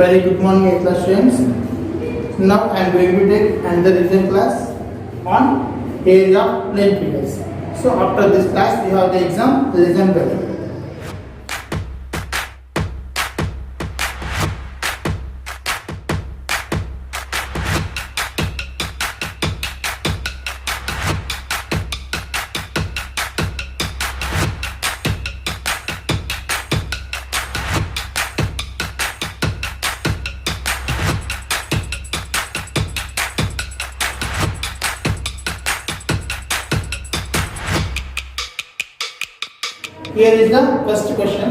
Very good morning, 8th class students. Now I am going to take another revision class on area of plane figures. So after this class, we have the exam. Listen well. Here is the first question.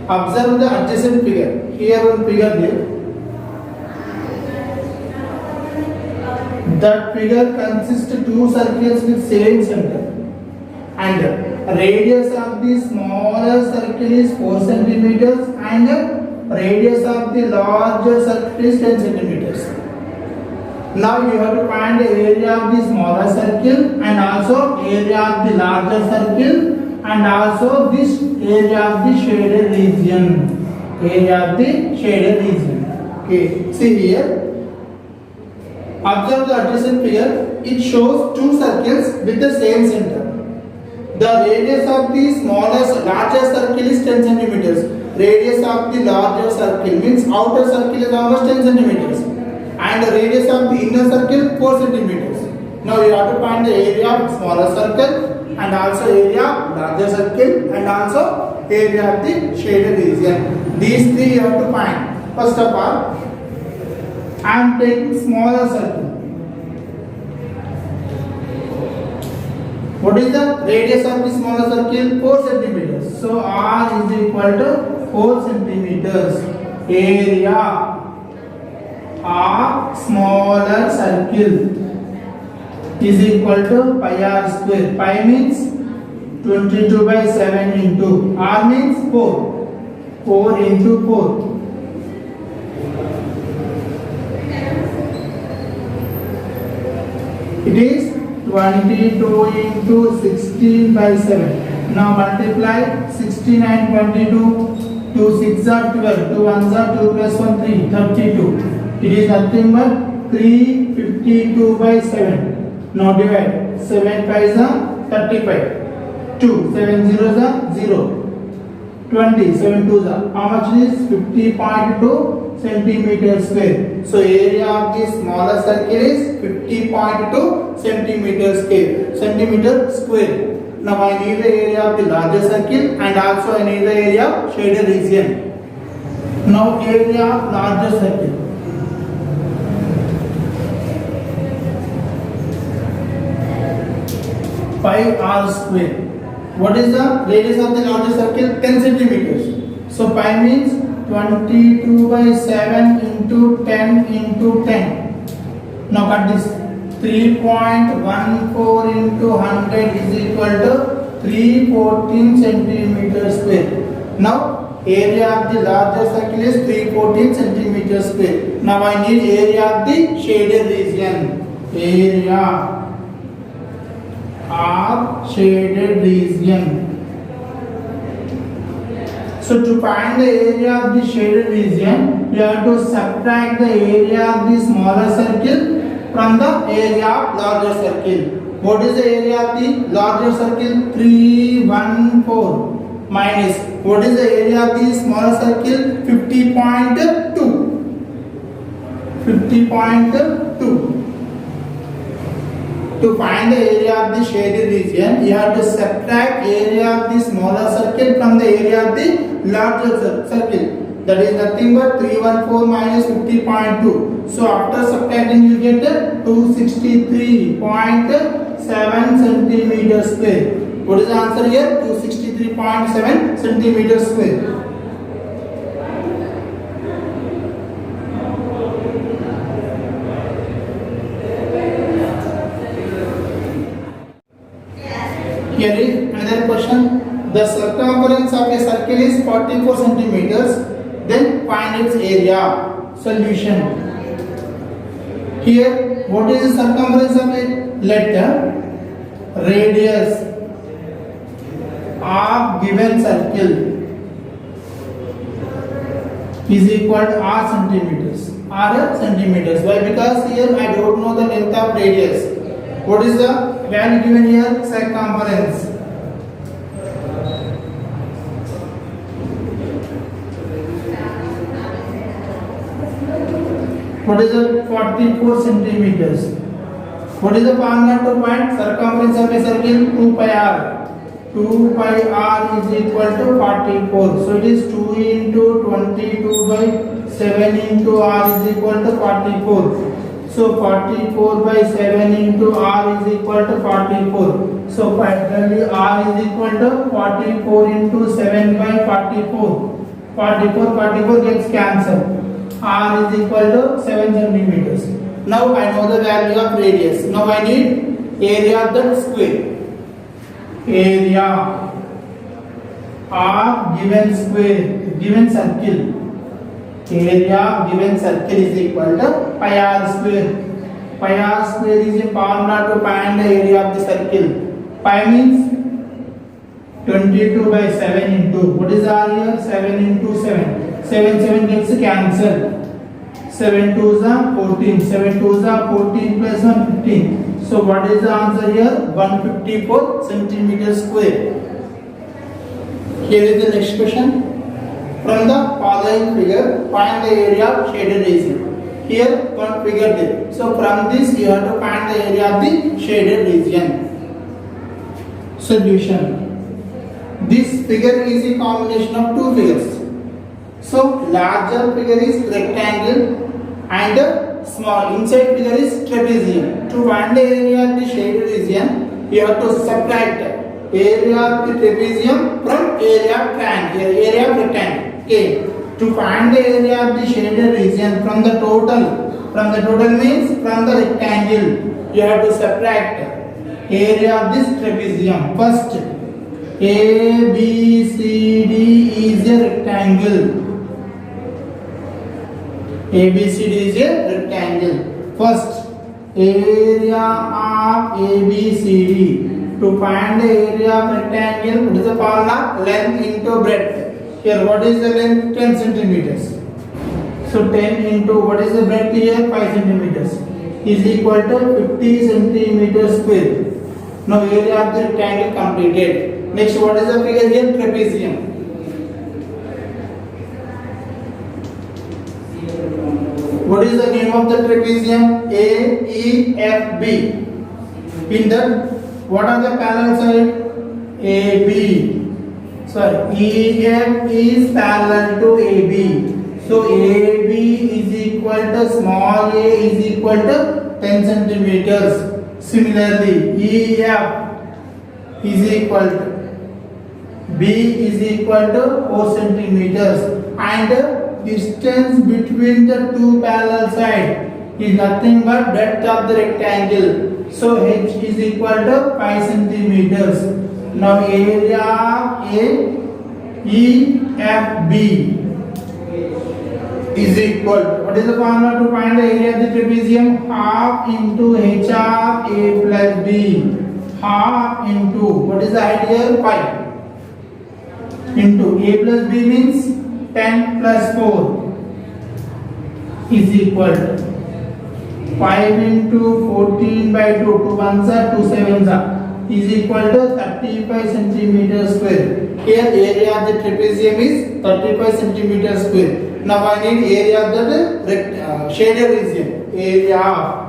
Observe the adjacent figure. Here one figure there. That figure consists of two circles with same center, and radius of the smaller circle is 4 centimeters, and radius of the larger circle is 10 centimeters. Now you have to find the area of the smaller circle and also area of the larger circle, and also this area of the shaded region. Area of the shaded region. Okay, see here. Observe the adjacent figure. It shows two circles with the same center. The radius of the larger circle is 10 centimeters. Radius of the larger circle means outer circle is almost 10 centimeters. And the radius of the inner circle 4 centimeters. Now you have to find the area of smaller circle and also area of larger circle and also area of the shaded region. These three you have to find. First of all, I am taking smaller circle. What is the radius of the smaller circle? 4 centimeters. So R is equal to 4 centimeters. Area of smaller circle is equal to pi r square. Pi means 22 by 7 into r means 4. 4 into 4. It is 22 into 16 by 7. Now multiply 16 and 22. 2 6 are 12. 2 1s are 2 plus 1 3. 32. It is nothing but 352 by 7. Now divide. 7 5s are 35. 2 7 zeros are 0. 20 7 2s are. How much is 50.2 centimeters square? So area of the smaller circle is 50.2 centimeter square. Now I need the area of the larger circle and also I need the area of shaded region. Now area of larger circle. Pi r square. What is the radius of the larger circle? 10 centimeters. So pi means 22 by 7 into 10 into 10. Now cut this. 3.14 into 100 is equal to 314 centimeters square. Now area of the larger circle is 314 centimeters square. Now I need area of the shaded region. Area of shaded region. So to find the area of the shaded region, you have to subtract the area of the smaller circle from the area of larger circle. What is the area of the larger circle? 314 minus what is the area of the smaller circle? 50.2. 50.2. To find the area of the shaded region, you have to subtract area of the smaller circle from the area of the larger circle. That is nothing but 314 minus 50.2. So after subtracting, you get 263.7 centimeters square. What is the answer here? 263.7 centimeters square. Here is another question. The circumference of a circle is 44 centimeters. Then find its area. Solution. Here, what is the circumference of a letter? Radius of given circle is equal to r centimeters. R centimeters. Why? Because here I don't know the length of radius. What is the value given here? Circumference. What is the 44 centimeters? What is the formula to find circumference of a circle? 2 pi r. 2 pi r is equal to 44. So it is 2 into 22 by 7 into r is equal to 44. So 44 by 7 into r is equal to 44. So finally r is equal to 44 into 7 by 44. 44 gets cancelled. R is equal to 7 centimeters. Now I know the value of radius. Now I need area of the square. Area of given square, given circle. Area given circle is equal to pi r square. Pi r square is a formula to find the area of the circle. Pi means 22 by 7 into, what is r here? 7 into 7. 7 gets cancelled. 7 2s are 14. 7 2s are 14 plus 1 15. So what is the answer here? 154 centimeters square. Here is the next question. From the following figure, find the area of shaded region. Here one figure there. So from this you have to find the area of the shaded region. Solution. This figure is a combination of two figures. So larger figure is rectangle and small inside figure is trapezium. To find the area of the shaded region, you have to subtract area of the trapezium from area of triangle, area of rectangle. Okay. To find the area of the shaded region from the total means from the rectangle, you have to subtract area of this trapezium. First, A, B, C, D is a rectangle. ABCD is a rectangle. First, area of ABCD. To find the area of rectangle, what is the formula? Length into breadth. Here, what is the length? 10 centimeters. So 10 into what is the breadth here? 5 centimeters is equal to 50 centimeters square. Now area of the rectangle completed. Next, what is the figure here? Trapezium. What is the name of the trapezium? A, E, F, B. In that, what are the parallel side? A, B. Sorry, E, F is parallel to A, B. So A, B is equal to small a is equal to 10 centimeters. Similarly, E, F is equal to B is equal to 4 centimeters. And distance between the two parallel sides is nothing but breadth of the rectangle. So H is equal to 5 centimeters. Now area A, E, F, B is equal. What is the formula to find the area of the trapezium? Half into H of A plus B. Half into, what is the idea? 5 into A plus B means 10 plus 4 is equal to 5 into 14 by 2. 2 1s are 2 7s are is equal to 35 centimeters square. Here area of the trapezium is 35 centimeters square. Now I need area of the shaded region. Area of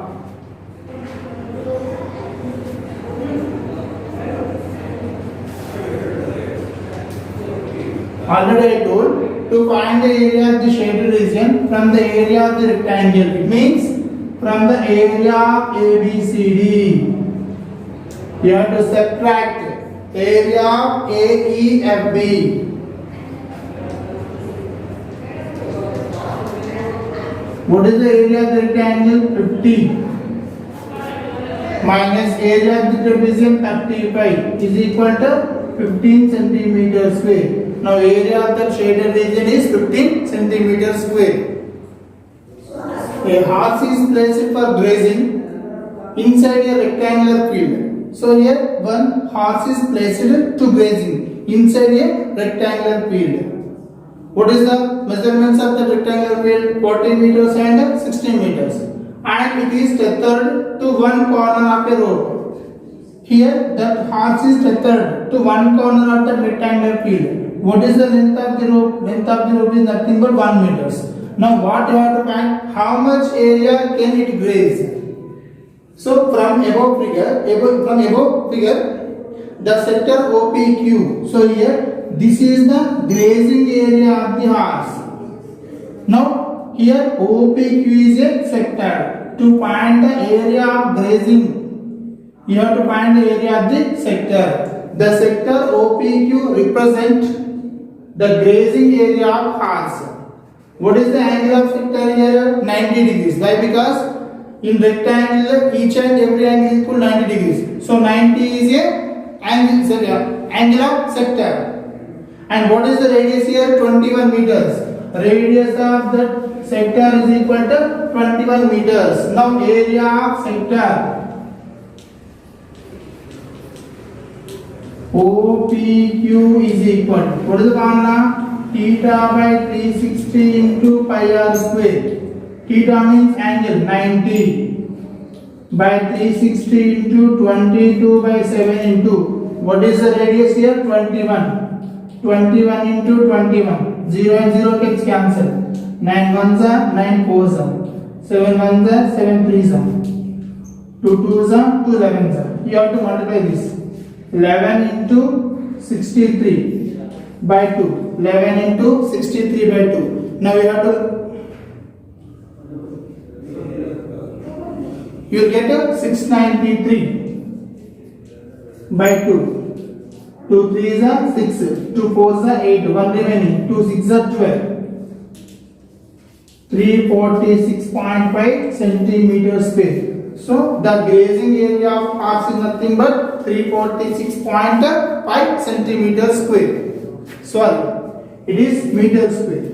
already I told, to find the area of the shaded region from the area of the rectangle. It means from the area of ABCD. You have to subtract area of AEFB. What is the area of the rectangle? 50 minus area of the trapezium 35 is equal to 15 centimeters square. Now area of the shaded region is 15 centimeters square. A horse is placed for grazing inside a rectangular field. So here one horse is placed to grazing inside a rectangular field. What is the measurements of the rectangular field? 40 meters and 16 meters. And it is tethered to one corner of a rope. Here the horse is tethered to one corner of the rectangular field. What is the length of the rope? Length of the rope is nothing but 1 meters. Now what you have to find? How much area can it graze? So from above figure, the sector OPQ. So here this is the grazing area of the horse. Now here OPQ is a sector. To find the area of grazing, you have to find the area of the sector. The sector OPQ represents the grazing area of horse. What is the angle of sector here? 90 degrees. Why? Because in rectangle each and every angle is equal 90 degrees. So 90 is a angle of sector. And what is the radius here? 21 meters. Radius of the sector is equal to 21 meters. Now area of sector OPQ is equal. What is the formula? Theta by 360 into pi r square. Theta means angle 90 by 360 into 22 by 7 into. What is the radius here? 21. 21 into 21. 0 and 0 gets cancelled. 9 ones are 9 fours are. 7 ones are 7 threes are. 2 twos are 2 11s are. You have to multiply this. 11 into 63 by 2. 11 into 63 by 2. Now you have to. You will get a 693 by 2. 2 3s are 6. 2 4s are 8. 1 remaining. 2 6s are 12. 346.5 centimeters square. So the grazing area of horse is nothing but 346.5 centimeters square. Sorry, it is meter square.